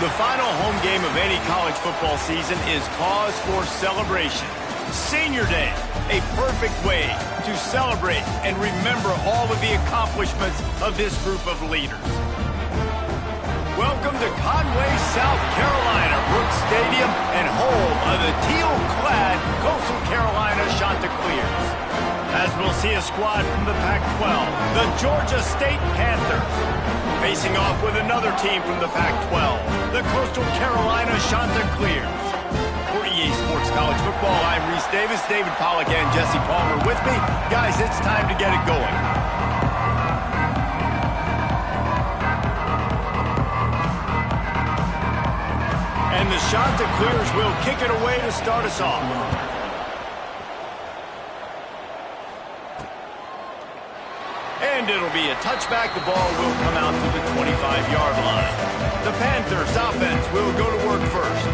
The final home game of any college football season is cause for celebration. Senior Day, a perfect way to celebrate and remember all of the accomplishments of this group of leaders. Welcome to Conway, South Carolina, Brooks Stadium, and home of the teal-clad Coastal Carolina Chanticleers. As we'll see a squad from the Pac-12, the Georgia State Panthers, facing off with another team from the Pac-12, the Coastal Carolina Chanticleers. For EA Sports College Football, I'm Reese Davis, David Pollack, and Jesse Palmer with me. Guys, it's time to get it going. And the Chanticleers will kick it away to start us off. And it'll be a touchback. The ball will come out to the 25-yard line. The Panthers offense will go to work first.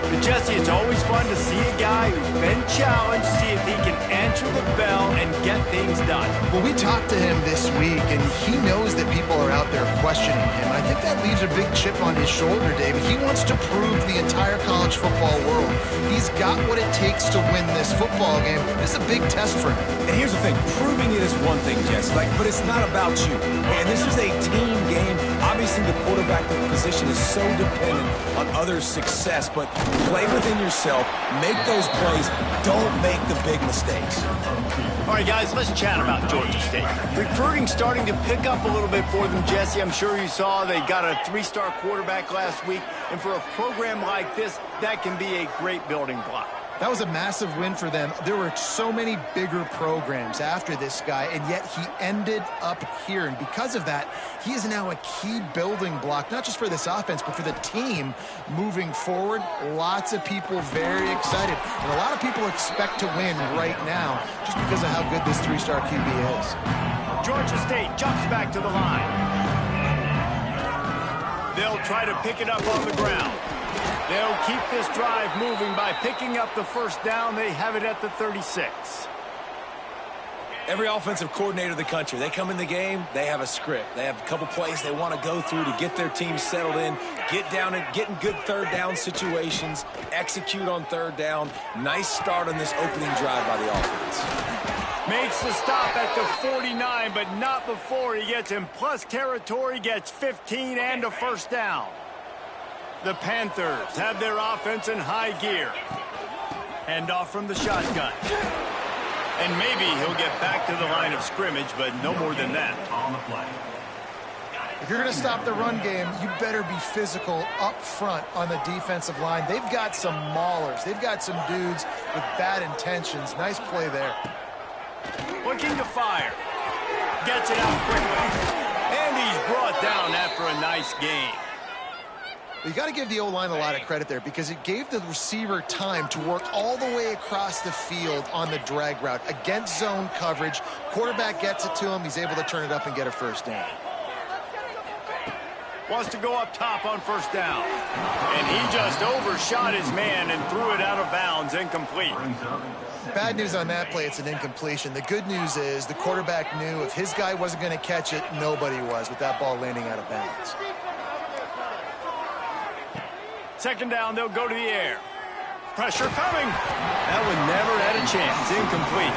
But Jesse, it's always fun to see a guy who's been challenged, see if he can answer the bell and get things done. Well, we talked to him this week, and he knows that people are out there questioning him. I think that leaves a big chip on his shoulder, David. He wants to prove to the entire college football world he's got what it takes to win this football game. This is a big test for him. And here's the thing, proving it is one thing, Jess, but it's not about you. And this is a team game. Obviously, the quarterback position is so dependent on others' success, but play within yourself, make those plays, don't make the big mistakes. All right, guys, let's chat about Georgia State. Recruiting starting to pick up a little bit for them, Jesse. I'm sure you saw they got a 3-star quarterback last week, and for a program like this, that can be a great building block. That was a massive win for them. There were so many bigger programs after this guy, and yet he ended up here. And because of that, he is now a key building block, not just for this offense, but for the team moving forward. Lots of people very excited. And a lot of people expect to win right now just because of how good this 3-star QB is. Georgia State jumps back to the line. They'll try to pick it up on the ground. They'll keep this drive moving by picking up the first down. They have it at the 36. Every offensive coordinator in the country, they come in the game, they have a script. They have a couple plays they want to go through to get their team settled in, get down and get in good third down situations, execute on third down. Nice start on this opening drive by the offense. Makes the stop at the 49, but not before he gets in plus territory, gets 15 and a first down. The Panthers have their offense in high gear. Hand off from the shotgun. And maybe he'll get back to the line of scrimmage, but no more than that. On the play. If you're going to stop the run game, you better be physical up front on the defensive line. They've got some maulers. They've got some dudes with bad intentions. Nice play there. Looking to fire. Gets it out quickly. And he's brought down after a nice game. You got to give the O-line a lot of credit there because it gave the receiver time to work all the way across the field on the drag route against zone coverage. Quarterback gets it to him. He's able to turn it up and get a first down. Wants to go up top on first down. And he just overshot his man and threw it out of bounds, incomplete. Bad news on that play, it's an incompletion. The good news is the quarterback knew if his guy wasn't going to catch it, nobody was with that ball landing out of bounds. Second down, they'll go to the air. Pressure coming. That one never had a chance. Incomplete.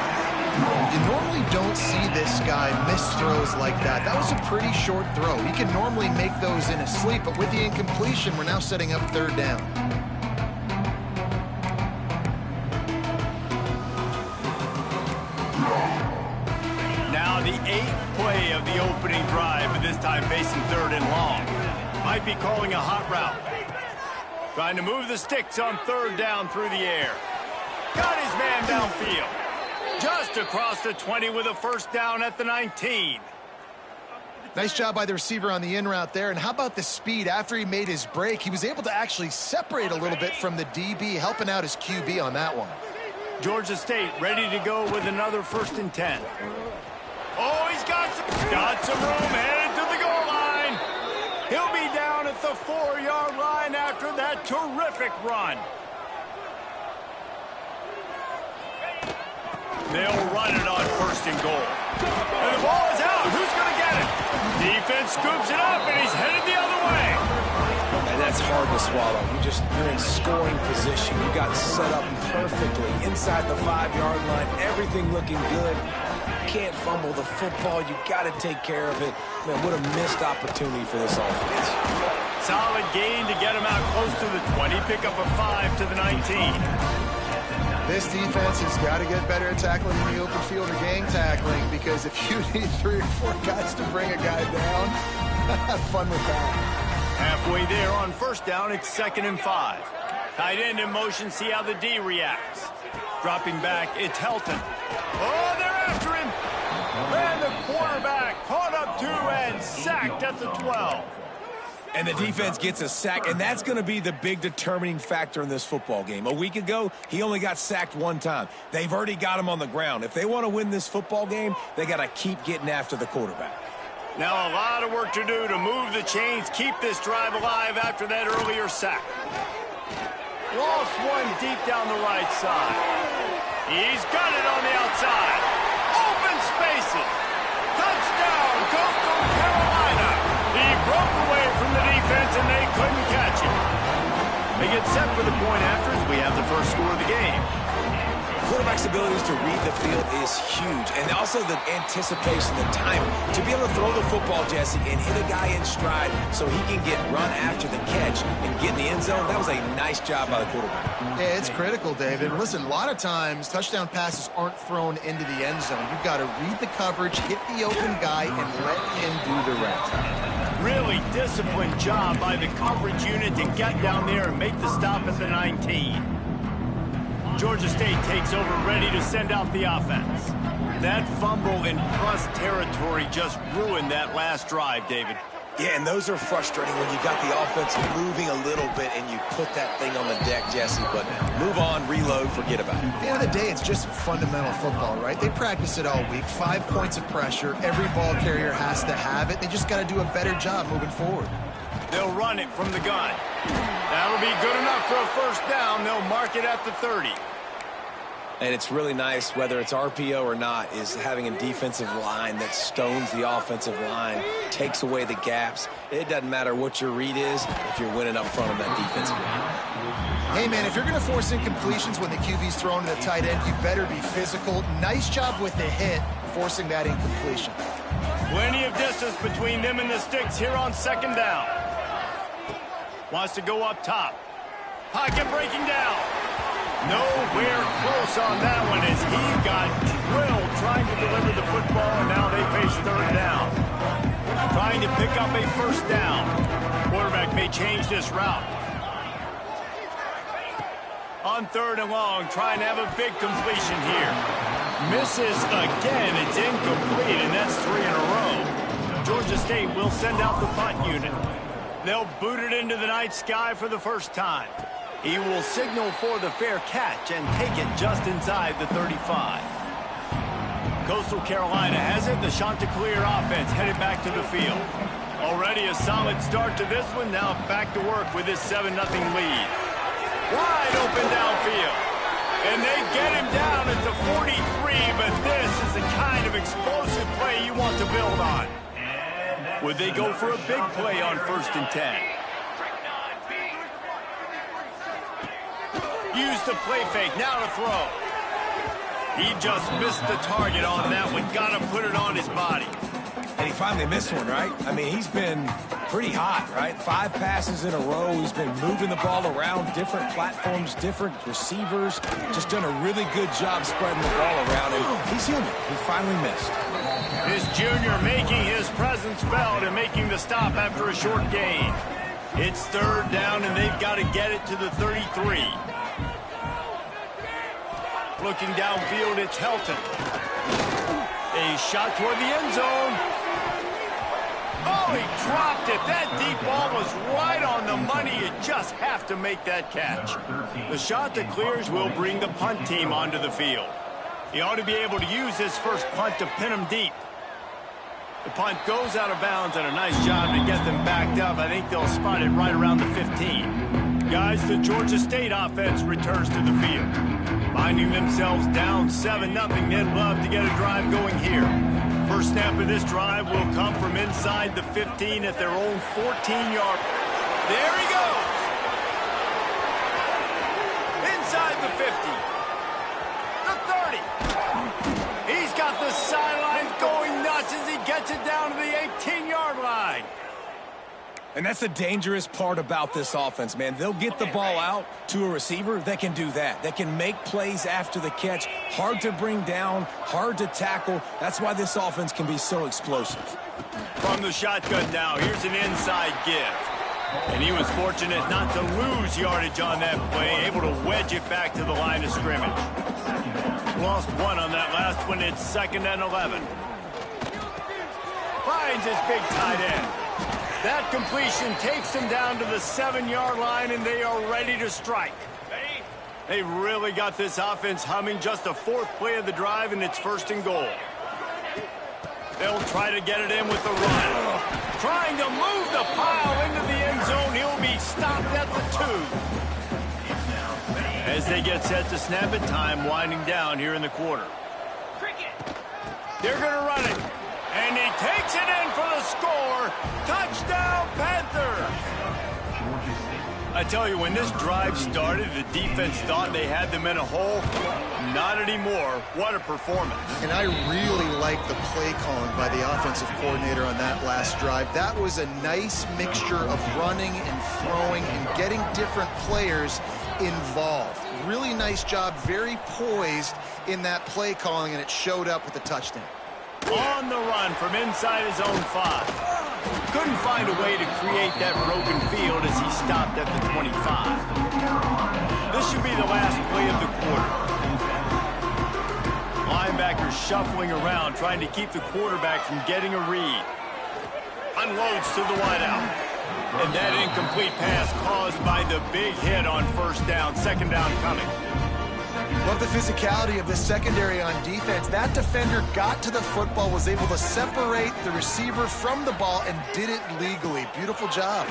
You normally don't see this guy miss throws like that. That was a pretty short throw. He can normally make those in his sleep, but with the incompletion, we're now setting up third down. Now the 8th play of the opening drive, but this time facing third and long. Might be calling a hot route. Trying to move the sticks on third down through the air. Got his man downfield. Just across the 20 with a first down at the 19. Nice job by the receiver on the in route there. And how about the speed? After he made his break, he was able to actually separate a little bit from the DB, helping out his QB on that one. Georgia State ready to go with another 1st and 10. Oh, he's got some room headed to the goal line. He'll be down at the 4-yard line after that terrific run. They'll run it on 1st and goal. And the ball is out. Who's going to get it? Defense scoops it up, and he's headed the other way. And that's that's hard to swallow. You're in scoring position. You got set up perfectly inside the 5-yard line. Everything looking good. Can't fumble the football. You got to take care of it. Man, what a missed opportunity for this offense. Solid gain to get him out close to the 20. Pick up a 5 to the 19. This defense has got to get better at tackling in the open field or gang tackling, because if you need 3 or 4 guys to bring a guy down, have fun with that. Halfway there on first down, it's 2nd and 5. Tight end in motion, see how the D reacts. Dropping back, it's Helton. Oh, they're after him. And the quarterback caught up 2 and sacked at the 12. And the defense gets a sack, and that's going to be the big determining factor in this football game. A week ago, he only got sacked 1 time. They've already got him on the ground. If they want to win this football game, they got to keep getting after the quarterback. Now a lot of work to do to move the chains, keep this drive alive after that earlier sack. Lost 1 deep down the right side. He's got it on the outside. Open spaces. Touchdown, Coastal Carolina. He broke away from the defense, and they couldn't catch him. They get set for the point after as we have the first score of the game. Quarterback's abilities to read the field is huge, and also the anticipation, the timing. To be able to throw the football, Jesse, and hit a guy in stride so he can get run after the catch and get in the end zone, that was a nice job by the quarterback. Yeah, it's critical, David. Listen, a lot of times touchdown passes aren't thrown into the end zone. You've got to read the coverage, hit the open guy, and let him do the rest. Really disciplined job by the coverage unit to get down there and make the stop at the 19. Georgia State takes over, ready to send out the offense. That fumble in plus territory just ruined that last drive, David. Yeah, and those are frustrating when you got the offense moving a little bit and you put that thing on the deck, Jesse, but move on, reload, forget about it. At the end of the day, it's just fundamental football, right? They practice it all week. 5 points of pressure. Every ball carrier has to have it. They just got to do a better job moving forward. They'll run it from the gun. That'll be good enough for a first down. They'll mark it at the 30. And it's really nice, whether it's RPO or not, is having a defensive line that stones the offensive line, takes away the gaps. It doesn't matter what your read is if you're winning up front of that defensive line. Hey, man, if you're going to force incompletions when the QB's thrown to the tight end, you better be physical. Nice job with the hit, forcing that incompletion. Plenty of distance between them and the sticks here on 2nd down. Wants to go up top. Pocket breaking down. Nowhere close on that one as he got drilled trying to deliver the football, and now they face 3rd down. Trying to pick up a first down. Quarterback may change this route. On 3rd and long, trying to have a big completion here. Misses again. It's incomplete, and that's 3 in a row. Georgia State will send out the punt unit. They'll boot it into the night sky for the first time. He will signal for the fair catch and take it just inside the 35. Coastal Carolina has it. The Chanticleer offense headed back to the field. Already a solid start to this one. Now back to work with this 7-0 lead. Wide open downfield. And they get him down at the 43, but this is the kind of explosive play you want to build on. Would they go for a big play on 1st and 10? Use the play fake, now to throw. He just missed the target on that one. Got to put it on his body. And he finally missed one, right? I mean, he's been pretty hot, right? 5 passes in a row. He's been moving the ball around, different platforms, different receivers. Just done a really good job spreading the ball around, and he's human. He finally missed. This junior making his presence felt and making the stop after a short gain. It's 3rd down, and they've got to get it to the 33. Looking downfield, it's Helton. A shot toward the end zone. Oh, he dropped it. That deep ball was right on the money. You just have to make that catch. The Chanticleers will bring the punt team onto the field. He ought to be able to use his first punt to pin him deep. The punt goes out of bounds, and a nice job to get them backed up. I think they'll spot it right around the 15. Guys, the Georgia State offense returns to the field. Finding themselves down 7-0, they'd love to get a drive going here. First snap of this drive will come from inside the 15 at their own 14-yard. There he goes. it down to the 18-yard line. And that's the dangerous part about this offense, man. They'll get the ball out to a receiver that can do that. That can make plays after the catch. Hard to bring down, hard to tackle. That's why this offense can be so explosive. From the shotgun now, here's an inside give. And he was fortunate not to lose yardage on that play, able to wedge it back to the line of scrimmage. Lost one on that last one. It's 2nd and 11. Finds his big tight end. That completion takes them down to the 7-yard line, and they are ready to strike. They've really got this offense humming. Just the 4th play of the drive, and it's 1st and goal. They'll try to get it in with the run. Trying to move the pile into the end zone. He'll be stopped at the 2. As they get set to snap it, time winding down here in the quarter. They're going to run it. And he takes it in for the score. Touchdown, Panthers! I tell you, when this drive started, the defense thought they had them in a hole. Not anymore. What a performance. And I really like the play calling by the offensive coordinator on that last drive. That was a nice mixture of running and throwing and getting different players involved. Really nice job, very poised in that play calling, and it showed up with the touchdown. On the run from inside his own 5. Couldn't find a way to create that broken field as he stopped at the 25. This should be the last play of the quarter. Linebackers shuffling around, trying to keep the quarterback from getting a read. Unloads to the wideout. And that incomplete pass caused by the big hit on 1st down, 2nd down coming. Love the physicality of the secondary on defense. That defender got to the football, was able to separate the receiver from the ball, and did it legally. Beautiful job.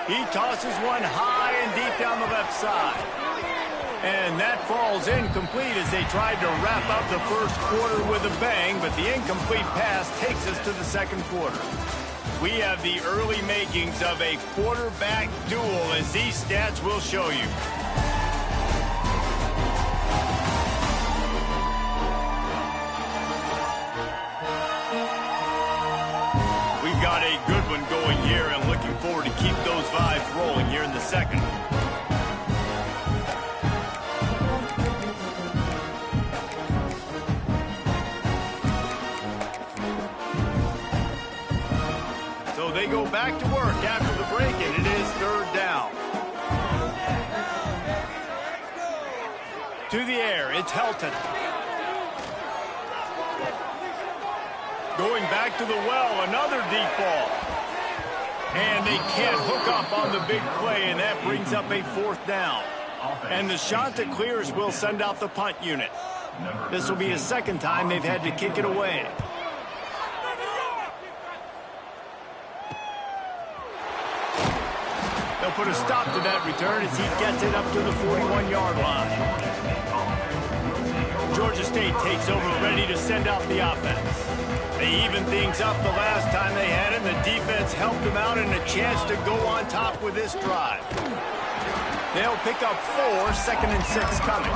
He tosses one high and deep down the left side. And that falls incomplete as they tried to wrap up the 1st quarter with a bang, but the incomplete pass takes us to the 2nd quarter. We have the early makings of a quarterback duel, as these stats will show you. We've got a good one going here, and looking forward to keep those vibes rolling here in the 2nd. They go back to work after the break, and it is 3rd down. To the air, it's Helton. Going back to the well, another deep ball. And they can't hook up on the big play, and that brings up a 4th down. And the Chanticleers will send out the punt unit. This will be a 2nd time they've had to kick it away. They'll put a stop to that return as he gets it up to the 41-yard line. Georgia State takes over, ready to send out the offense. They even things up the last time they had him. The defense helped them out, and a chance to go on top with this drive. They'll pick up 4, 2nd and 6 coming.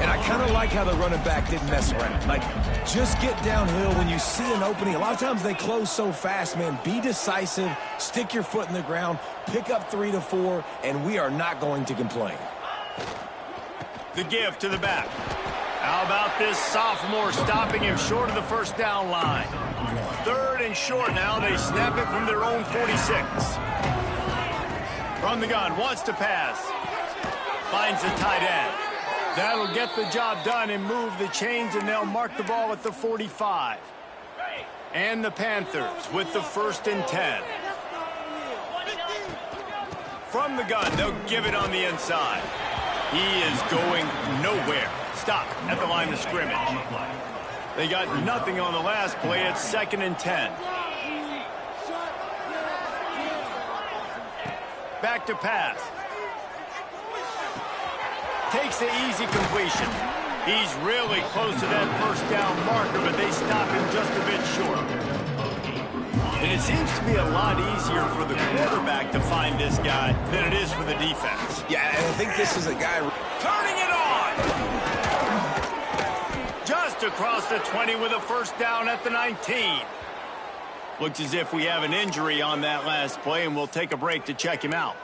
And I kind of like how the running back didn't mess around. Like, just get downhill when you see an opening. A lot of times they close so fast, man. Be decisive, stick your foot in the ground, pick up 3 to 4, and we are not going to complain. The give to the back. How about this sophomore stopping him short of the 1st down line? 3rd and short now. They snap it from their own 46. From the gun, wants to pass. Finds the tight end. That'll get the job done and move the chains, and they'll mark the ball at the 45. And the Panthers with the 1st and 10. From the gun, they'll give it on the inside. He is going nowhere. Stop at the line of scrimmage. They got nothing on the last play. It's 2nd and 10. Back to pass. Takes the easy completion. He's really close to that 1st down marker, but they stop him just a bit short. And it seems to be a lot easier for the quarterback to find this guy than it is for the defense. Yeah, and I think this is a guy turning it on. just across the 20 with a first down at the 19. Looks as if we have an injury on that last play, and we'll take a break to check him out.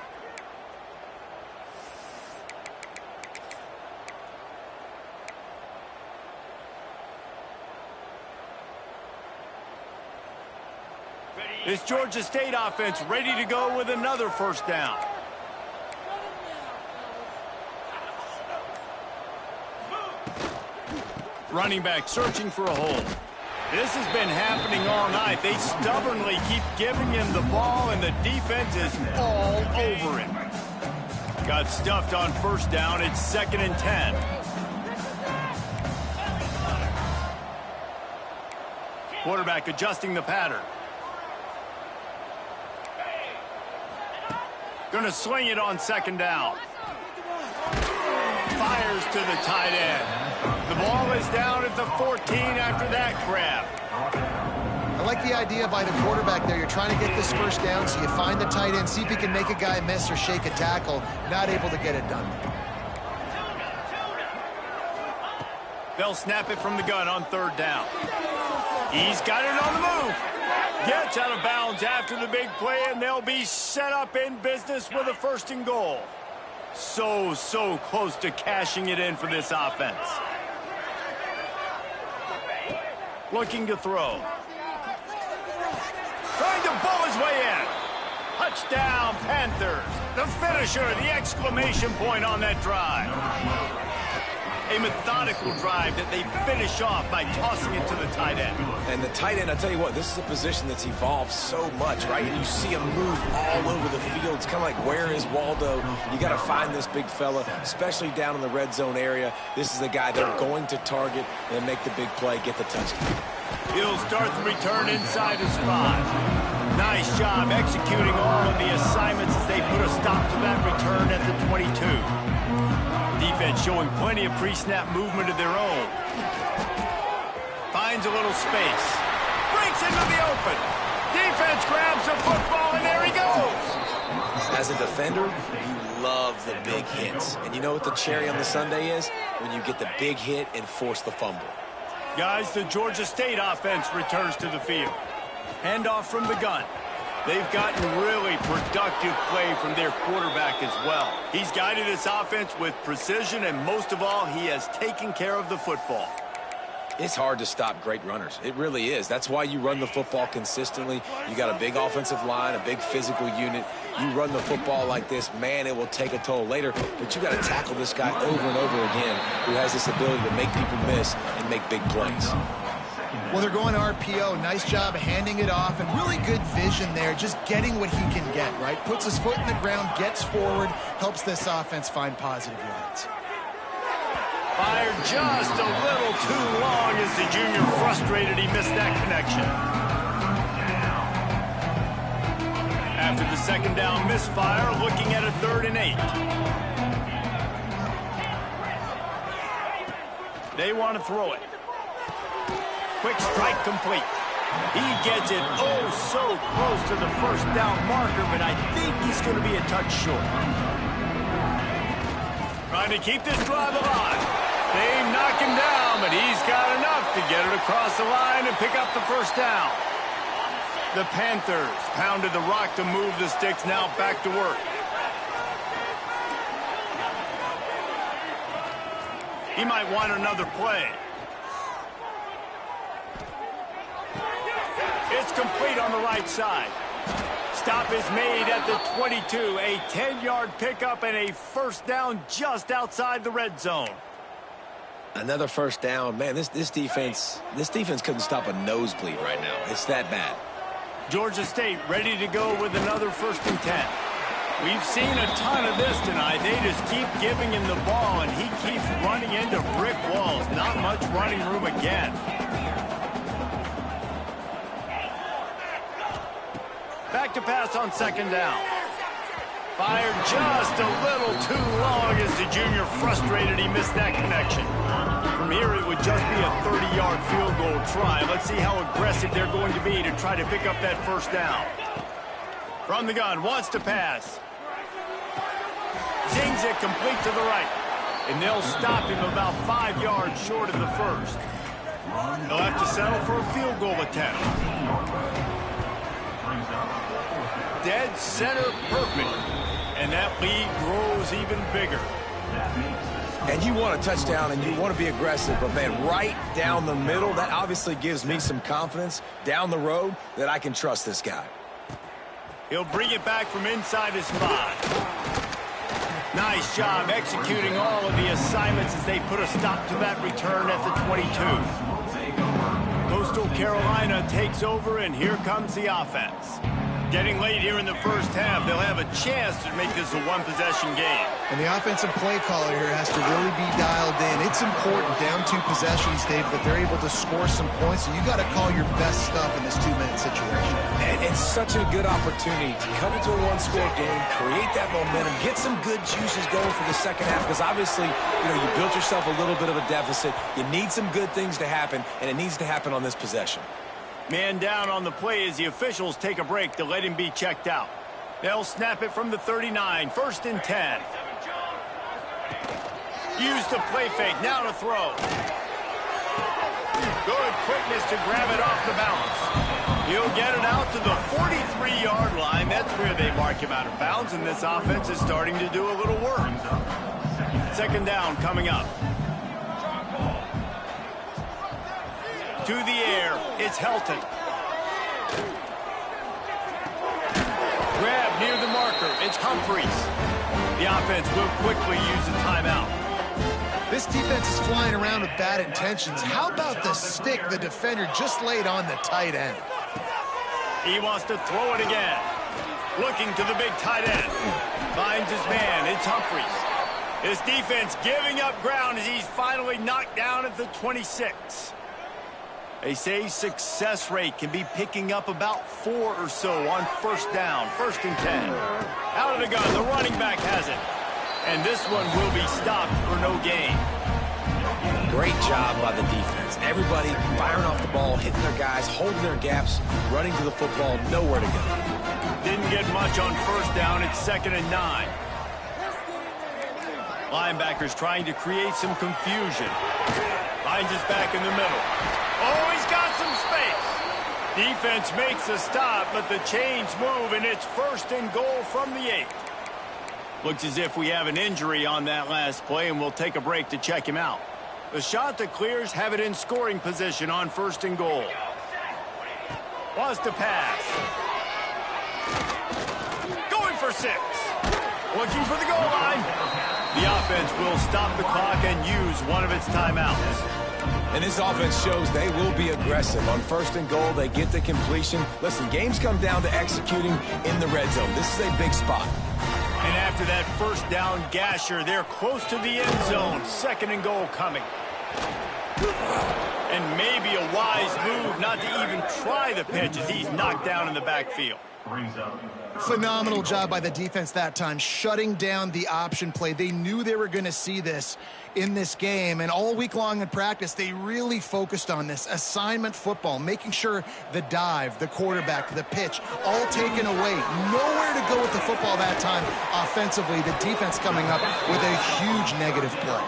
This Georgia State offense ready to go with another first down. Running back searching for a hole. This has been happening all night. They stubbornly keep giving him the ball, and the defense is all over him. Got stuffed on first down. It's 2nd and 10. Quarterback adjusting the pattern. Going to sling it on 2nd down. Fires to the tight end. The ball is down at the 14 after that grab. I like the idea by the quarterback there. You're trying to get this first down, so you find the tight end, see if he can make a guy miss or shake a tackle. Not able to get it done. They'll snap it from the gun on 3rd down. He's got it on the move. Gets out of bounds after the big play, and they'll be set up in business with a 1st and goal. So close to cashing it in for this offense. Looking to throw. Trying to bull his way in. Touchdown, Panthers. The finisher, the exclamation point on that drive. A methodical drive that they finish off by tossing it to the tight end. And the tight end, I tell you what, this is a position that's evolved so much, right? And you see him move all over the field. It's kind of like, where is Waldo? You got to find this big fella, especially down in the red zone area. This is the guy they're going to target and make the big play, get the touchdown. He'll start the return inside his 5. Nice job executing all of the assignments as they put a stop to that return at the 22. Defense showing plenty of pre-snap movement of their own. Finds a little space. Breaks into the open. Defense grabs the football, and there he goes. As a defender, you love the big hits. And you know what the cherry on the sundae is? When you get the big hit and force the fumble. Guys, the Georgia State offense returns to the field. Handoff from the gun. They've gotten really productive play from their quarterback as well. He's guided this offense with precision, and most of all, he has taken care of the football. It's hard to stop great runners. It really is. That's why you run the football consistently. You got a big offensive line, a big physical unit. You run the football like this, man, it will take a toll later. But you got to tackle this guy over and over again who has this ability to make people miss and make big plays. Well, they're going RPO. Nice job handing it off, and really good vision there, just getting what he can get, right? Puts his foot in the ground, gets forward, helps this offense find positive yards. Fired just a little too long as the junior frustrated he missed that connection. After the 2nd down misfire, looking at a 3rd and 8. They want to throw it. Quick strike complete. He gets it so close to the 1st down marker, but I think he's going to be a touch short. Trying to keep this drive alive. They knock him down, but he's got enough to get it across the line and pick up the 1st down. The Panthers pounded the rock to move the sticks, now back to work. He might want another play. It's complete on the right side. Stop is made at the 22. A 10-yard pickup and a 1st down just outside the red zone. Another 1st down. Man, this defense couldn't stop a nosebleed right now. It's that bad. Georgia State ready to go with another 1st and 10. We've seen a ton of this tonight. They just keep giving him the ball, and he keeps running into brick walls. Not much running room again. Back to pass on 2nd down. Fired just a little too long as the junior frustrated he missed that connection. From here, it would just be a 30-yard field goal try. Let's see how aggressive they're going to be to try to pick up that 1st down. From the gun, wants to pass. Zings it complete to the right. And they'll stop him about 5 yards short of the 1st. They'll have to settle for a field goal attempt. Dead center perfect. And that lead grows even bigger. And you want a touchdown and you want to be aggressive, but man, right down the middle, that obviously gives me some confidence down the road that I can trust this guy. He'll bring it back from inside his 5. Nice job executing all of the assignments as they put a stop to that return at the 22. Coastal Carolina takes over, and here comes the offense. Getting late here in the first half, they'll have a chance to make this a one-possession game. And the offensive play caller here has to really be dialed in. It's important, down 2 possessions, Dave, that they're able to score some points. So you got to call your best stuff in this 2-minute situation. And it's such a good opportunity to cut into a one-score game, create that momentum, get some good juices going for the second half, because obviously, you built yourself a little bit of a deficit. You need some good things to happen, and it needs to happen on this possession. Man down on the play as the officials take a break to let him be checked out. They'll snap it from the 39, 1st and 10. Use the play fake, now to throw. Good quickness to grab it off the balance. He'll get it out to the 43-yard line. That's where they mark him out of bounds, and this offense is starting to do a little work. 2nd down coming up. To the air, it's Helton. Grab near the marker, it's Humphries. The offense will quickly use a timeout. This defense is flying around with bad intentions. How about the stick the defender just laid on the tight end? He wants to throw it again. Looking to the big tight end. Finds his man, it's Humphries. His defense giving up ground as he's finally knocked down at the 26. They say success rate can be picking up about 4 or so on 1st down, 1st and 10. Out of the gun, the running back has it. And this one will be stopped for no gain. Great job by the defense. Everybody firing off the ball, hitting their guys, holding their gaps, running to the football, nowhere to go. Didn't get much on 1st down, it's 2nd and 9. Linebackers trying to create some confusion. Finds his back in the middle. Oh, he's got some space. Defense makes a stop, but the chains move, and it's 1st and goal from the 8. Looks as if we have an injury on that last play, and we'll take a break to check him out. The shot that clears have it in scoring position on 1st and goal. Wants to pass. Going for 6. Looking for the goal line. The offense will stop the clock and use one of its timeouts. And this offense shows they will be aggressive. On 1st and goal, they get the completion. Listen, games come down to executing in the red zone. This is a big spot. And after that 1st down gasher, they're close to the end zone. 2nd and goal coming. And maybe a wise move not to even try the pitch as he's knocked down in the backfield. Phenomenal job by the defense that time, shutting down the option play. They knew they were going to see this in this game, and all week long in practice, they really focused on this assignment football, making sure the dive, the quarterback, the pitch, all taken away. Nowhere to go with the football that time offensively. The defense coming up with a huge negative play.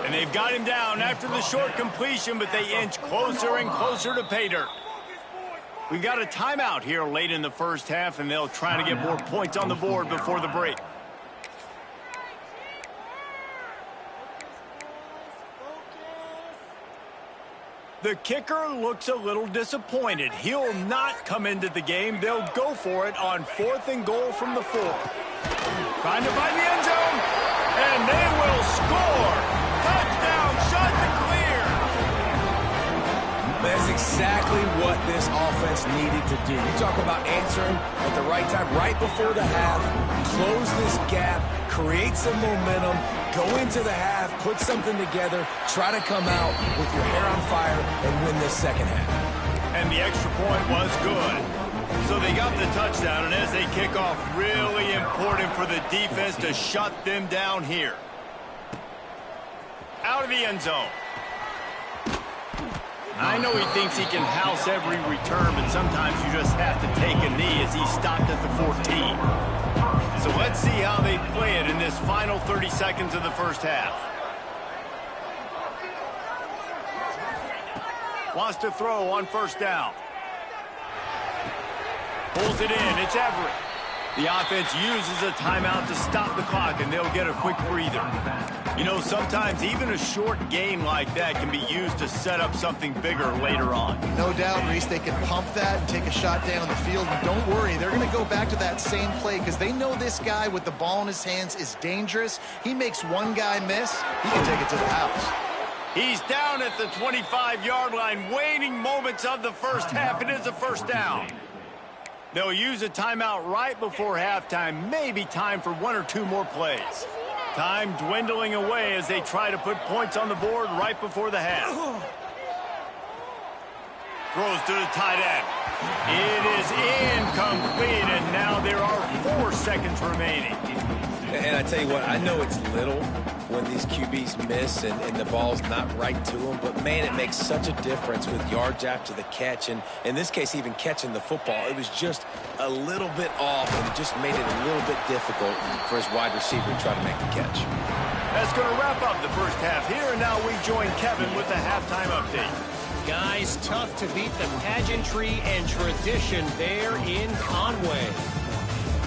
And they've got him down after the short completion, but they inch closer and closer to pay dirt. We got a timeout here late in the first half, and they'll try to get more points on the board before the break. The kicker looks a little disappointed. He'll not come into the game. They'll go for it on 4th and goal from the 4. Trying to find the end zone, and they will score. Touchdown, shot to clear. That's exactly what this offense needed to do. You talk about answering at the right time, right before the half, close this gap, create some momentum, go into the half, put something together, try to come out with your hair on fire and win this second half. And the extra point was good. So they got the touchdown, and as they kick off, really important for the defense to shut them down here. Out of the end zone. I know he thinks he can house every return, but sometimes you just have to take a knee as he stopped at the 14. So let's see how they play it in this final 30 seconds of the first half. Wants to throw on first down. Pulls it in. It's Everett. The offense uses a timeout to stop the clock, and they'll get a quick breather. You know, sometimes even a short game like that can be used to set up something bigger later on. No doubt, Reese, they can pump that and take a shot down the field. And don't worry, they're going to go back to that same play because they know this guy with the ball in his hands is dangerous. He makes one guy miss, he can take it to the house. He's down at the 25-yard line, waning moments of the first half. It is a first down. They'll use a timeout right before halftime. Maybe time for one or two more plays. Time dwindling away as they try to put points on the board right before the half. Throws to the tight end. It is incomplete, and now there are 4 seconds remaining. And I tell you what, I know it's little when these QBs miss and the ball's not right to them, but man, it makes such a difference with yards after the catch, and in this case, even catching the football. It was just a little bit off, and it just made it a little bit difficult for his wide receiver to try to make the catch. That's going to wrap up the first half here, and now we join Kevin with the halftime update. Guys, tough to beat the pageantry and tradition there in Conway.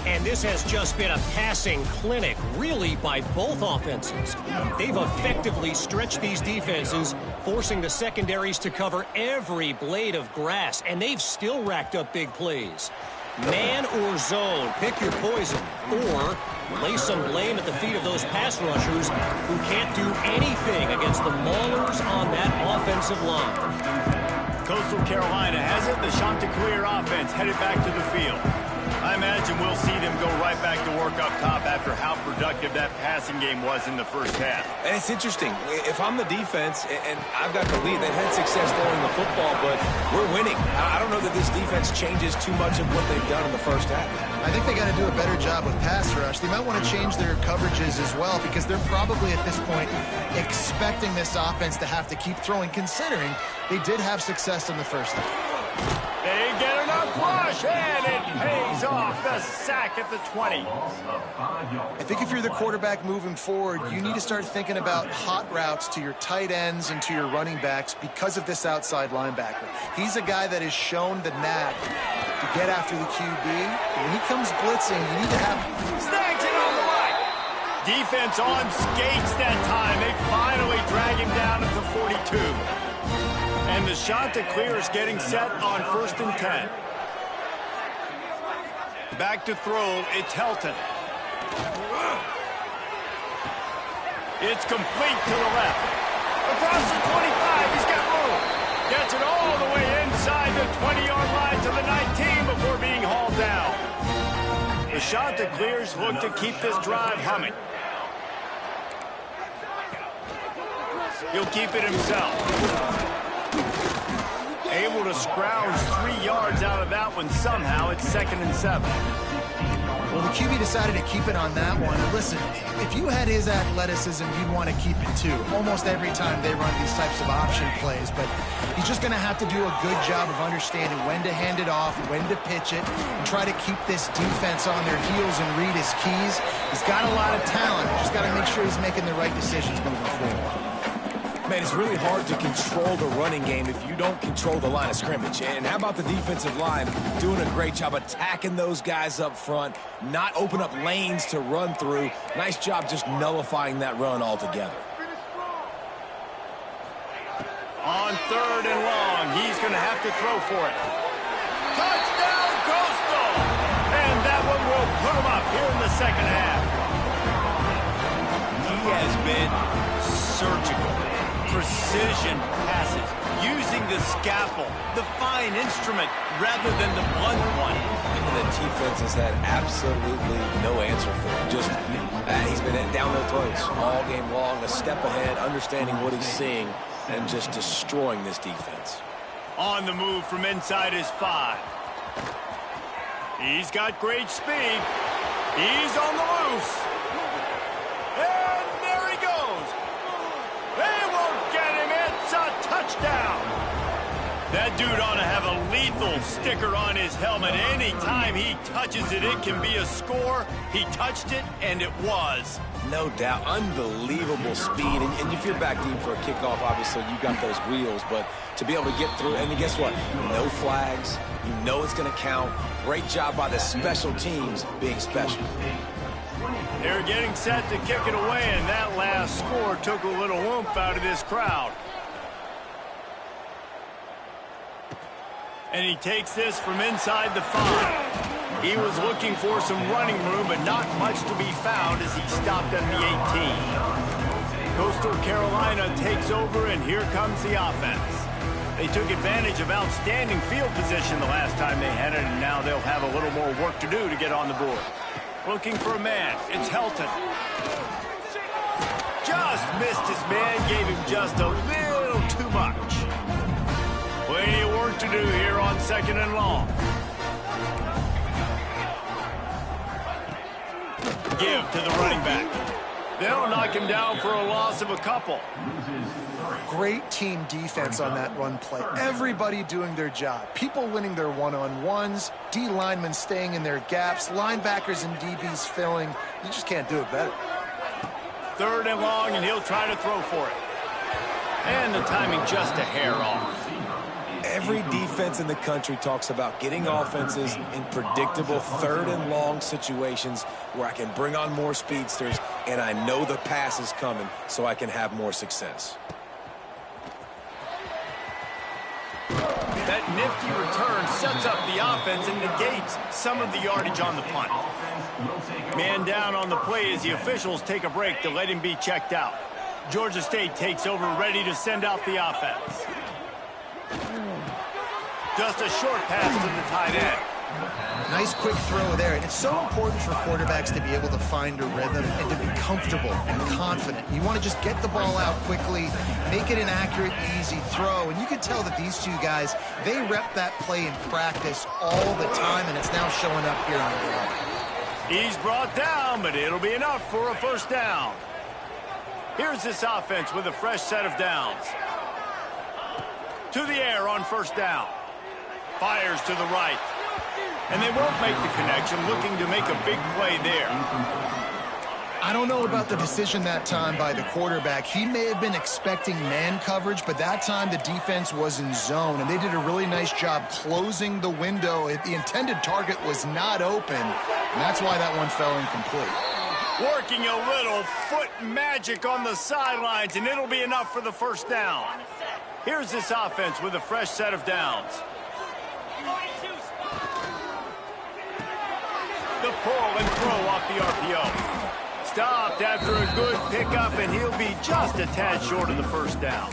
And this has just been a passing clinic, really, by both offenses. They've effectively stretched these defenses, forcing the secondaries to cover every blade of grass, and they've still racked up big plays. Man or zone, pick your poison, or lay some blame at the feet of those pass rushers who can't do anything against the maulers on that offensive line. Coastal Carolina has it. The Chanticleer offense headed back to the field. I imagine we'll see them go right back to work up top after how productive that passing game was in the first half. And it's interesting. If I'm the defense and I've got the lead, they've had success throwing the football, but we're winning. I don't know that this defense changes too much of what they've done in the first half. I think they got to do a better job with pass rush. They might want to change their coverages as well because they're probably at this point expecting this offense to have to keep throwing, considering they did have success in the first half. They get enough rush, and it pays off. The sack at the 20. I think if you're the quarterback moving forward, you need to start thinking about hot routes to your tight ends and to your running backs because of this outside linebacker. He's a guy that has shown the knack to get after the QB. When he comes blitzing, you need to have... Snags it on the right. Defense on skates that time. They finally drag him down at the 42. And the Chanticleer is getting set on 1st and 10. Back to throw, it's Helton. It's complete to the left. Across the 25, he's got room. Gets it all the way inside the 20-yard line to the 19 before being hauled down. The Chanticleers look to keep this drive humming. He'll keep it himself. Able to scrounge 3 yards out of that one somehow. It's 2nd and 7. Well, the QB decided to keep it on that one. And listen, if you had his athleticism, you'd want to keep it too. Almost every time they run these types of option plays. But he's just going to have to do a good job of understanding when to hand it off, when to pitch it, and try to keep this defense on their heels and read his keys. He's got a lot of talent. Just got to make sure he's making the right decisions moving forward. Man, it's really hard to control the running game if you don't control the line of scrimmage. And how about the defensive line doing a great job attacking those guys up front, not open up lanes to run through. Nice job just nullifying that run altogether. On 3rd and long, he's going to have to throw for it. Touchdown, Coastal! And that one will put him up here in the second half. He has been surgical. Precision passes, using the scalpel, the fine instrument, rather than the blunt one. And the defense has had absolutely no answer for him. Just, he's been down their throats all game long, a step ahead, understanding what he's seeing, and just destroying this defense. On the move from inside his 5. He's got great speed. He's on the loose. And there he goes. They won't get him. It's a touchdown. That That dude ought to have a lethal sticker on his helmet. Anytime he touches it, it can be a score. He touched it, and it was. No doubt. Unbelievable speed. And if you're back deep for a kickoff, obviously you got those wheels. But to be able to get through, and guess what? No flags. You know it's going to count. Great job by the special teams being special. They're getting set to kick it away, and that last score took a little oomph out of this crowd. And he takes this from inside the 5. He was looking for some running room, but not much to be found as he stopped at the 18. Coastal Carolina takes over, and here comes the offense. They took advantage of outstanding field position the last time they had it, and now they'll have a little more work to do to get on the board. Looking for a man. It's Helton. Just missed his man, gave him just a little too much. Plenty of work to do here on 2nd and long. Give to the running back. They'll knock him down for a loss of a couple. Great team defense on that run play. Everybody doing their job. People winning their one-on-ones, D linemen staying in their gaps, linebackers and DBs filling. You just can't do it better. 3rd and long, and he'll try to throw for it. And the timing just a hair off. Every defense in the country talks about getting offenses in predictable 3rd and long situations where I can bring on more speedsters and I know the pass is coming so I can have more success. That nifty return sets up the offense and negates some of the yardage on the punt. Man down on the play as the officials take a break to let him be checked out. Georgia State takes over, ready to send out the offense. Just a short pass to the tight end. Nice quick throw there. And it's so important for quarterbacks to be able to find a rhythm and to be comfortable and confident. You want to just get the ball out quickly, make it an accurate, easy throw. And you can tell that these two guys, they rep that play in practice all the time, and it's now showing up here on the ground. He's brought down, but it'll be enough for a 1st down. Here's this offense with a fresh set of downs. To the air on 1st down. Fires to the right. And they won't make the connection, looking to make a big play there. I don't know about the decision that time by the quarterback. He may have been expecting man coverage, but that time the defense was in zone, and they did a really nice job closing the window. The intended target was not open, and that's why that one fell incomplete. Working a little foot magic on the sidelines, and it'll be enough for the 1st down. Here's this offense with a fresh set of downs. The pull and throw off the RPO. Stopped after a good pickup, and he'll be just a tad short of the 1st down.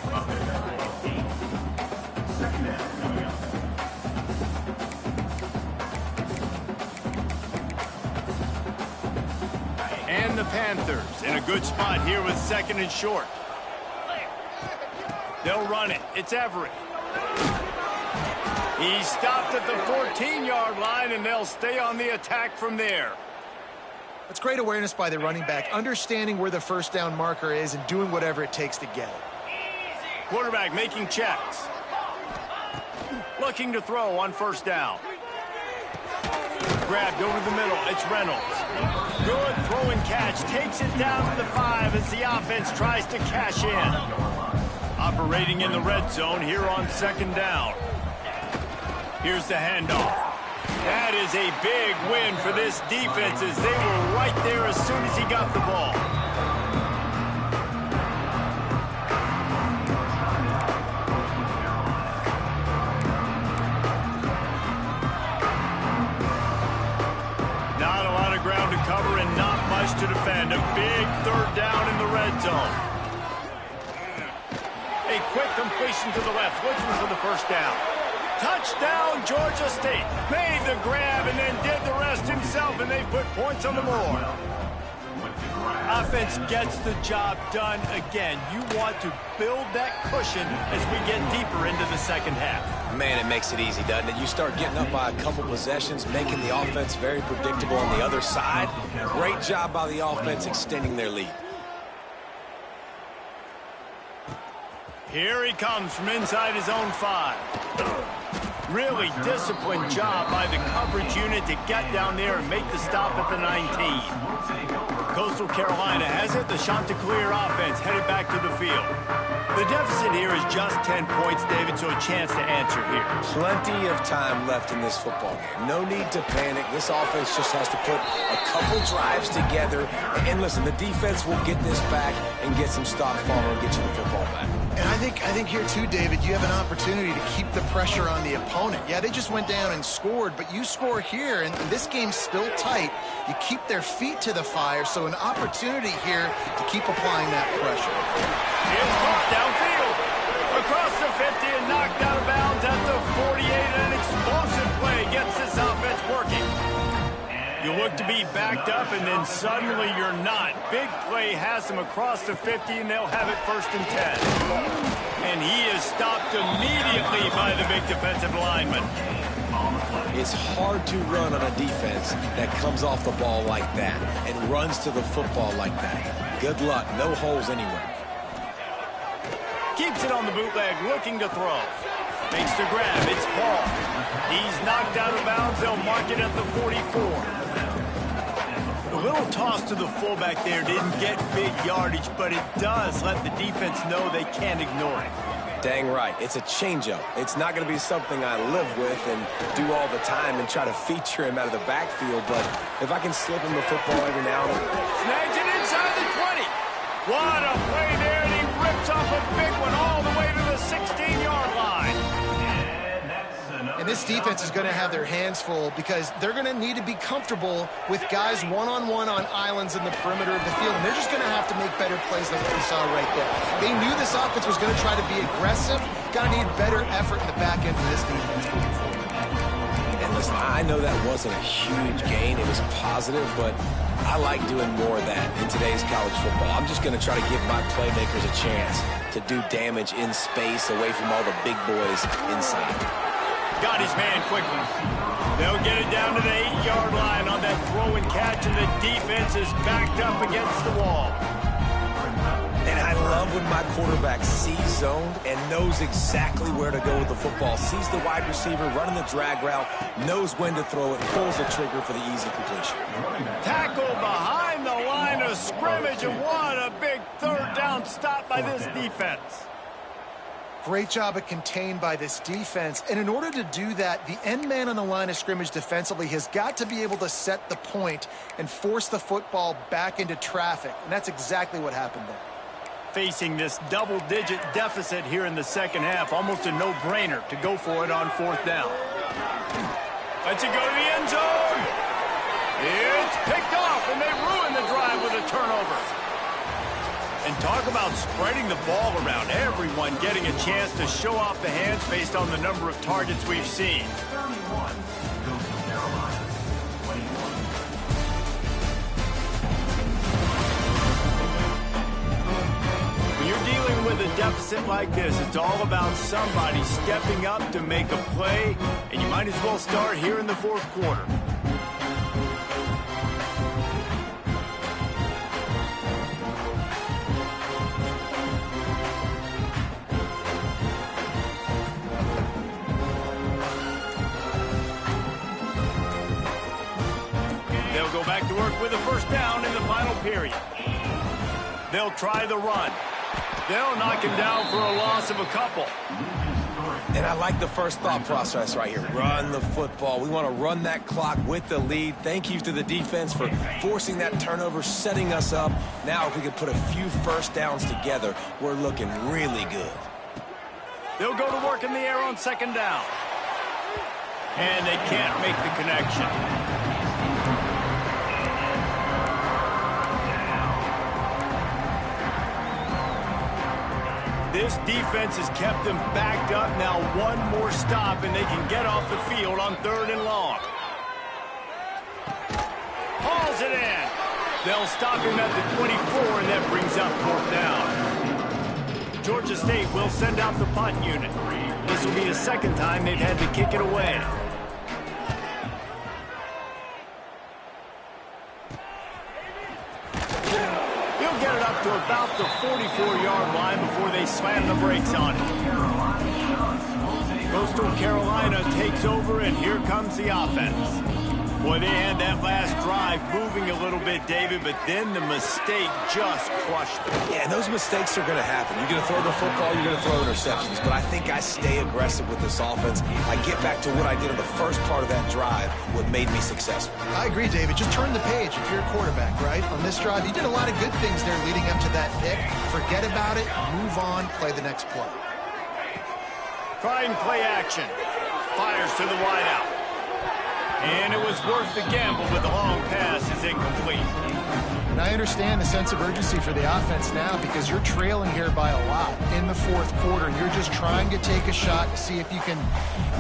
And the Panthers in a good spot here with 2nd and short. They'll run it. It's Everett. He stopped at the 14-yard line, and they'll stay on the attack from there. That's great awareness by the running back, understanding where the 1st down marker is and doing whatever it takes to get it. Quarterback making checks. Looking to throw on 1st down. Grabbed over the middle. It's Reynolds. Good throw and catch. Takes it down to the 5 as the offense tries to cash in. Operating in the red zone here on 2nd down. Here's the handoff. That is a big win for this defense as they were right there as soon as he got the ball. Not a lot of ground to cover and not much to defend. A big 3rd down in the red zone. A quick completion to the left, looking for the 1st down. Touchdown, Georgia State. Made the grab and then did the rest himself, and they put points on the board. Offense gets the job done again. You want to build that cushion as we get deeper into the 2nd half. Man, it makes it easy, doesn't it? You start getting up by a couple possessions, making the offense very predictable on the other side. Great job by the offense extending their lead. Here he comes from inside his own 5. Really disciplined job by the coverage unit to get down there and make the stop at the 19. Coastal Carolina has it. The Chanticleer offense headed back to the field. The deficit here is just 10 points, David, so a chance to answer here. Plenty of time left in this football game. No need to panic. This offense just has to put a couple drives together. And listen, the defense will get this back and get some stops following and get you the football back. And I think here too, David, you have an opportunity to keep the pressure on the opponent. Yeah, they just went down and scored, but you score here, and this game's still tight. You keep their feet to the fire, so an opportunity here to keep applying that pressure. Here's caught downfield. Across the 50 and knocked out of bounds at the 48. An explosive play gets this offense working. You look to be backed up, and then suddenly you're not. Big play has them across the 50, and they'll have it 1st and 10. And he is stopped immediately by the big defensive lineman. It's hard to run on a defense that comes off the ball like that and runs to the football like that. Good luck. No holes anywhere. Keeps it on the bootleg, looking to throw. Makes the grab. It's Paul. He's knocked out of bounds. They'll mark it at the 44. A little toss to the fullback there didn't get big yardage, but it does let the defense know they can't ignore it. Dang right. It's a changeup. It's not going to be something I live with and do all the time and try to feature him out of the backfield, but if I can slip him the football every now and then. Snags it inside the 20. What a play there, and he rips off a big one all the way to the 16-yard line. And this defense is going to have their hands full because they're going to need to be comfortable with guys one-on-one on islands in the perimeter of the field. And they're just going to have to make better plays than what we saw right there. They knew this offense was going to try to be aggressive. Got to need better effort in the back end of this defense moving forward. And listen, I know that wasn't a huge gain. It was positive, but I like doing more of that in today's college football. I'm just going to try to give my playmakers a chance to do damage in space away from all the big boys inside. Got his man quickly. They'll get it down to the 8-yard line on that throw and catch, and the defense is backed up against the wall. And I love when my quarterback sees zoned and knows exactly where to go with the football. Sees the wide receiver running the drag route, knows when to throw it, pulls the trigger for the easy completion. Tackle behind the line of scrimmage, and what a big 3rd down stop by this defense. Great job of contained by this defense. And in order to do that, the end man on the line of scrimmage defensively has got to be able to set the point and force the football back into traffic. And that's exactly what happened there. Facing this double-digit deficit here in the second half, almost a no-brainer to go for it on 4th down. Lets it go to the end zone. It's picked off, and they ruin the drive with a turnover. And talk about spreading the ball around. Everyone getting a chance to show off the hands based on the number of targets we've seen. When you're dealing with a deficit like this, it's all about somebody stepping up to make a play, and you might as well start here in the 4th quarter. They'll go back to work with a 1st down in the final period. They'll try the run. They'll knock him down for a loss of a couple. And I like the first thought process right here. Run the football. We want to run that clock with the lead. Thank you to the defense for forcing that turnover, setting us up. Now if we can put a few 1st downs together, we're looking really good. They'll go to work in the air on 2nd down. And they can't make the connection. This defense has kept them backed up. Now one more stop, and they can get off the field on 3rd and long. Hauls it in. They'll stop him at the 24, and that brings up 4th down. Georgia State will send out the punt unit. This will be the 2nd time they've had to kick it away. Get it up to about the 44-yard line before they slam the brakes on it. Coastal Carolina takes over, and here comes the offense. Well, they had that last drive moving a little bit, David, but then the mistake just crushed them. Yeah, and those mistakes are going to happen. You're going to throw the football, you're going to throw interceptions, but I think I stay aggressive with this offense. I get back to what I did in the first part of that drive, what made me successful. I agree, David. Just turn the page if you're a quarterback, right? On this drive, you did a lot of good things there leading up to that pick. Forget about it, move on, play the next play. Trying play action. Fires to the wideout. And it was worth the gamble, but the long pass is incomplete. And I understand the sense of urgency for the offense now because you're trailing here by a lot in the fourth quarter. You're just trying to take a shot to see if you can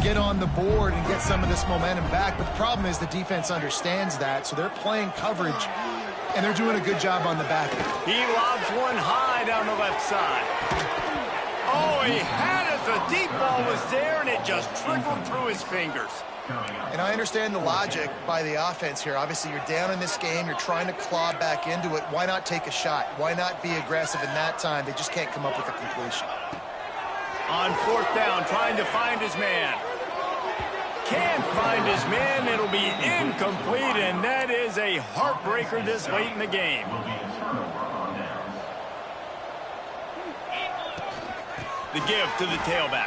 get on the board and get some of this momentum back. But the problem is the defense understands that, so they're playing coverage, and they're doing a good job on the back end. He lobs one high down the left side. Oh, he had it. The deep ball was there, and it just trickled through his fingers. And I understand the logic by the offense here. Obviously, you're down in this game. You're trying to claw back into it. Why not take a shot? Why not be aggressive in that time? They just can't come up with a completion. On fourth down, trying to find his man. Can't find his man. It'll be incomplete, and that is a heartbreaker this late in the game. The give to the tailback.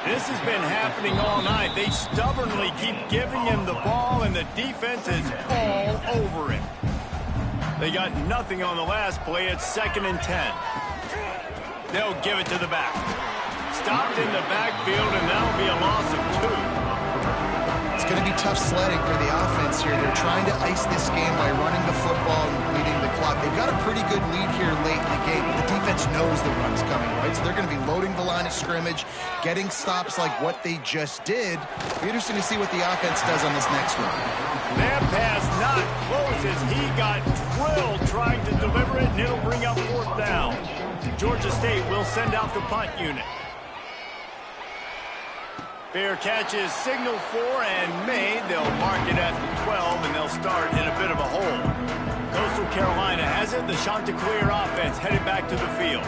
This has been happening all night. They stubbornly keep giving him the ball, and the defense is all over it. They got nothing on the last play. It's 2nd and 10. They'll give it to the back. Stopped in the backfield, and that'll be a loss of 2. It's going to be tough sledding for the offense here. They're trying to ice this game by running the football and bleeding the clock. They've got a pretty good lead here late in the game. The defense knows the run's coming, right? So they're going to be loading the line of scrimmage, getting stops like what they just did. It'll be interesting to see what the offense does on this next one. That pass not close as he got drilled trying to deliver it, and it'll bring up 4th down. Georgia State will send out the punt unit. Fair catch is signaled for and made. They'll mark it at the 12, and they'll start in a bit of a hole. Coastal Carolina has it. The Chanticleer offense headed back to the field.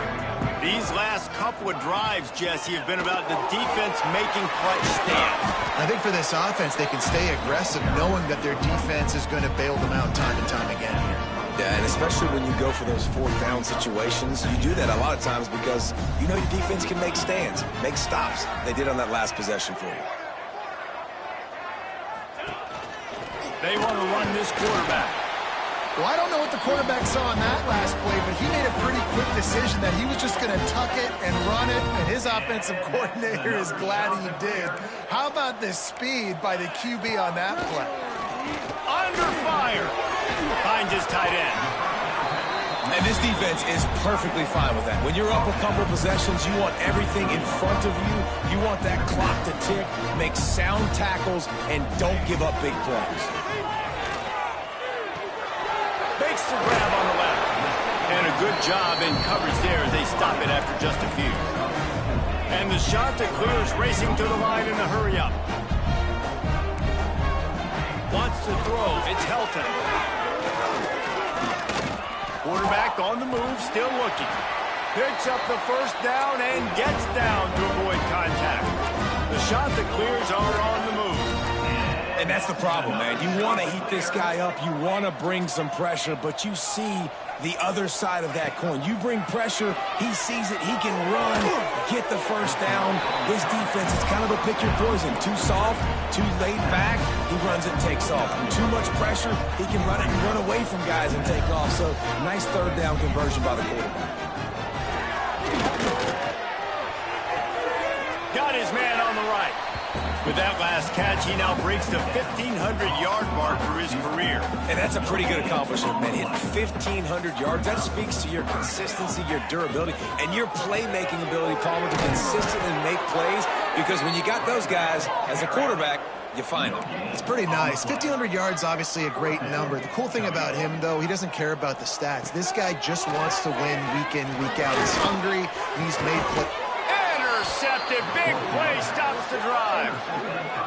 These last couple of drives, Jesse, have been about the defense making clutch stands. I think for this offense, they can stay aggressive knowing that their defense is going to bail them out time and time again here. Yeah, and especially when you go for those 4th down situations, you do that a lot of times because you know your defense can make stands, make stops. They did on that last possession for you. They want to run this quarterback. Well, I don't know what the quarterback saw on that last play, but he made a pretty quick decision that he was just going to tuck it and run it, and his offensive coordinator is glad he did. How about the speed by the QB on that play? Under fire. Finds his tight end. And this defense is perfectly fine with that. When you're up a couple of possessions, you want everything in front of you. You want that clock to tick, make sound tackles, and don't give up big plays. Makes the grab on the left. And a good job in coverage there as they stop it after just a few. And the Chanticleers racing to the line in a hurry-up. Wants to throw. It's Helton. Quarterback on the move, still looking. Picks up the 1st down and gets down to avoid contact. The Chanticleers are on the move. And that's the problem, man. You want to heat this guy up. You want to bring some pressure, but you see the other side of that coin. You bring pressure, he sees it, he can run, get the 1st down. His defense is kind of a pick your poison. Too soft, too laid back, he runs it and takes off. Too much pressure, he can run it and run away from guys and take off. So, nice 3rd down conversion by the quarterback. Got his man on the right. With that last catch, he now breaks the 1,500-yard mark for his career. And that's a pretty good accomplishment, man. Hitting 1,500 yards, that speaks to your consistency, your durability, and your playmaking ability, Palmer, to consistently make plays. Because when you got those guys as a quarterback, you find them. It's pretty nice. 1,500 yards, obviously a great number. The cool thing about him, though, he doesn't care about the stats. This guy just wants to win week in, week out. He's hungry, and he's made plays. Intercepted. Big play stops the drive.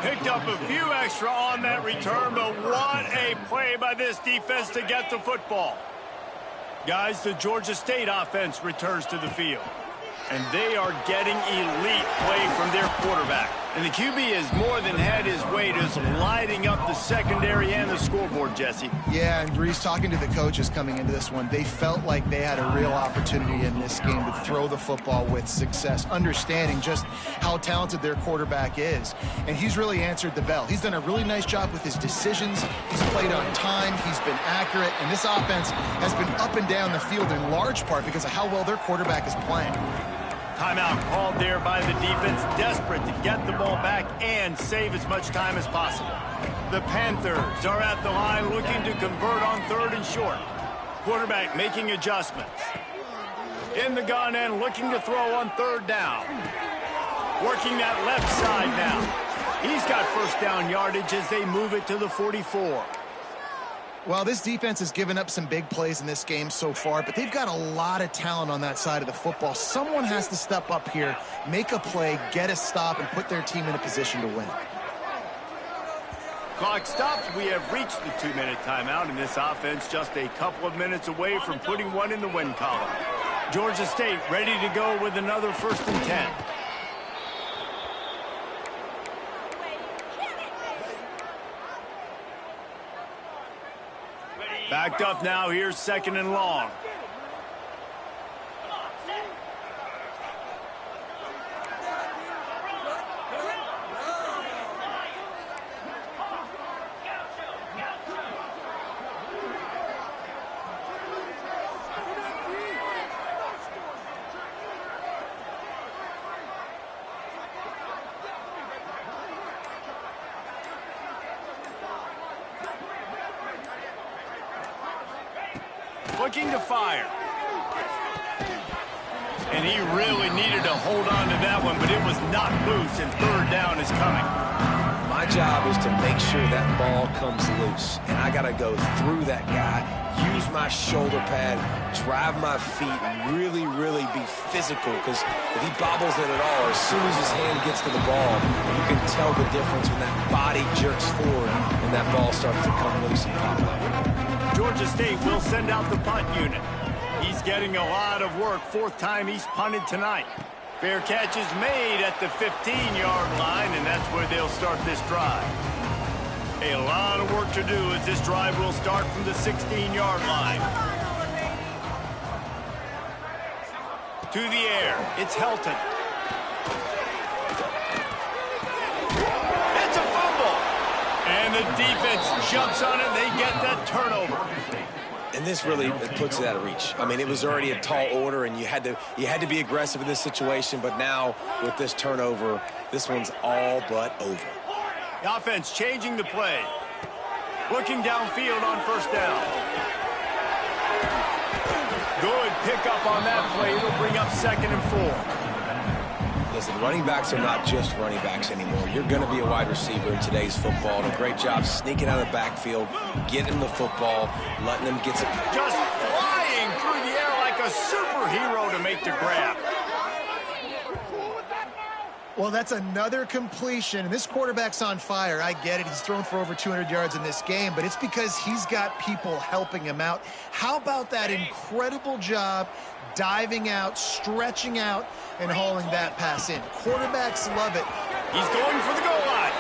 Picked up a few extra on that return, but what a play by this defense to get the football. Guys, the Georgia State offense returns to the field. And they are getting elite play from their quarterback. And the QB has more than had his way just lighting up the secondary and the scoreboard, Jesse. Yeah, and Breeze, talking to the coaches coming into this one, they felt like they had a real opportunity in this game to throw the football with success, understanding just how talented their quarterback is. And he's really answered the bell. He's done a really nice job with his decisions. He's played on time. He's been accurate. And this offense has been up and down the field in large part because of how well their quarterback is playing. Timeout called there by the defense, desperate to get the ball back and save as much time as possible. The Panthers are at the line looking to convert on 3rd and short. Quarterback making adjustments. In the gun and looking to throw on 3rd down. Working that left side now. He's got first down yardage as they move it to the 44. Well, this defense has given up some big plays in this game so far, but they've got a lot of talent on that side of the football. Someone has to step up here, make a play, get a stop, and put their team in a position to win. Clock stops. We have reached the 2-minute timeout, and this offense just a couple of minutes away from putting one in the win column. Georgia State ready to go with another 1st and 10. Backed up now. Here's 2nd and long. Looking to fire. And he really needed to hold on to that one, but it was not loose, and 3rd down is coming. My job is to make sure that ball comes loose, and I got to go through that guy, use my shoulder pad, drive my feet, and really, really be physical, because if he bobbles it at all, as soon as his hand gets to the ball, you can tell the difference when that body jerks forward and that ball starts to come loose and pop up. Georgia State will send out the punt unit. He's getting a lot of work. 4th time he's punted tonight. Fair catch is made at the 15-yard line, and that's where they'll start this drive. A lot of work to do as this drive will start from the 16-yard line. To the air, it's Helton. It's a fumble. And the defense jumps on it. They get that turnover. And this really puts it out of reach. I mean, it was already a tall order, and you had to be aggressive in this situation. But now with this turnover, this one's all but over. The offense changing the play. Looking downfield on 1st down. Good pickup on that play. It'll bring up 2nd and 4. Listen, running backs are not just running backs anymore. You're going to be a wide receiver in today's football. And a great job sneaking out of the backfield, getting the football, letting them get some. Just flying through the air like a superhero to make the grab. Well, that's another completion. And this quarterback's on fire. I get it. He's thrown for over 200 yards in this game, but it's because he's got people helping him out. How about that incredible job diving out, stretching out, and hauling that pass in? Quarterbacks love it. He's going for the goal line.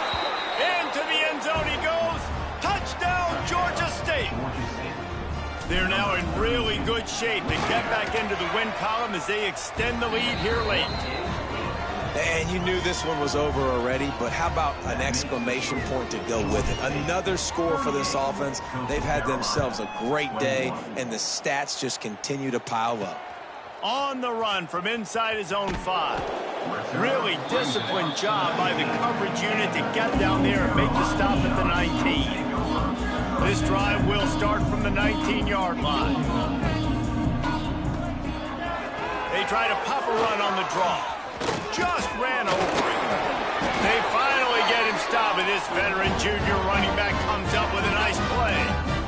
Into the end zone he goes. Touchdown, Georgia State. They're now in really good shape to get back into the win column as they extend the lead here late. And you knew this one was over already, but how about an exclamation point to go with it? Another score for this offense. They've had themselves a great day, and the stats just continue to pile up. On the run from inside his own 5. Really disciplined job by the coverage unit to get down there and make the stop at the 19. This drive will start from the 19-yard line. They try to pop a run on the draw. Just ran over him. They finally get him stopped, and this veteran junior running back comes up with a nice play.